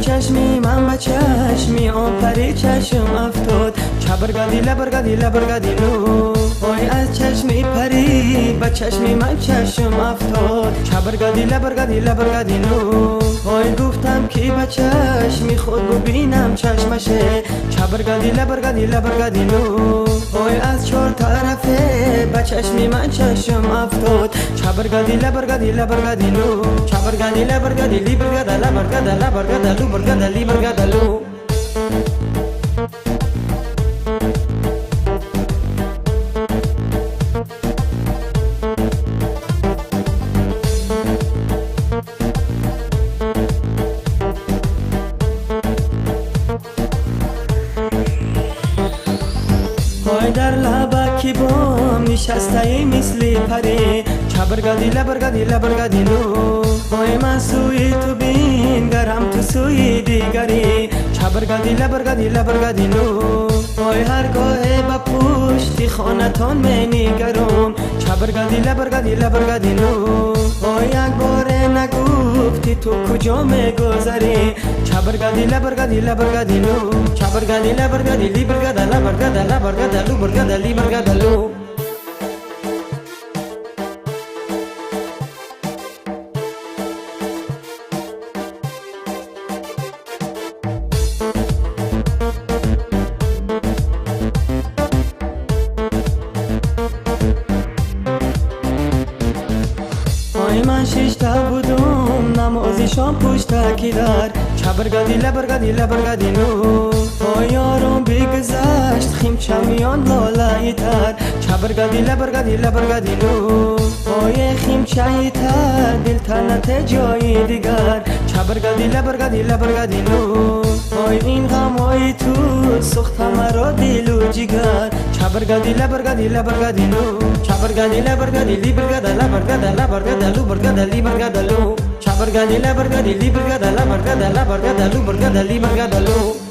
چشمی من با چشمی آن پری چشم افتاد چبرگادی لبرگادی لبرگادی لو وای از چشمی پری با چشمی من چشم افتاد چبرگادی لبرگادی لبرگادی لو وای گفتم که با چشمی خود ببینم چشمشه چبرگادی لبرگادی لبرگادی لو وای از چهار طرفه با چشمی من چشم افتاد چبرگادی لبرگادی لبرگادی لو چبرگادی لبرگادی لیبرگادا لبرگادا لبرگادا لو برگادا لیبرگادا لو وای در لبکی بام نشسته مثل پری چبرگادی لبرگادی لبرگادی لو وای من سوی تو بین گرم تو سوی دیگری چبرگادی لبرگادی لبرگادی لو وای هرگاه با پشتی خانتان منیگرم چبرگادی لبرگادی لبرگادی لو وای یک بار نگفتی تو کجا میگذری چبرگادی لبرگادی لبرگادی لو چبرگادی لبرگادی لیبرگادا لبرگادا لبرگادا لو برگادا لیبرگادا لو من ششتا بودم نمازی شام پشت کدر چبرگادی لبرگادی لبرگادی لو وای یارم بگذشت خیم چمیان لالای تر چبرگادی لبرگادی لبرگادی لو وای خیم چایی تر دل تنت جای دیگر چبرگادی لبرگادی لبرگادی لو وای این غمای تو سخت مرا دل و جگر چبرگادی لبرگادی لبرگادی لو چبرگادی لبرگادی لیبرگادا لبرگادا لبرگادا لو برگادا لیبرگادا لو چبرگادی لبرگادی لیبرگادا لبرگادا لبرگادا لو برگادا لیبرگادا لو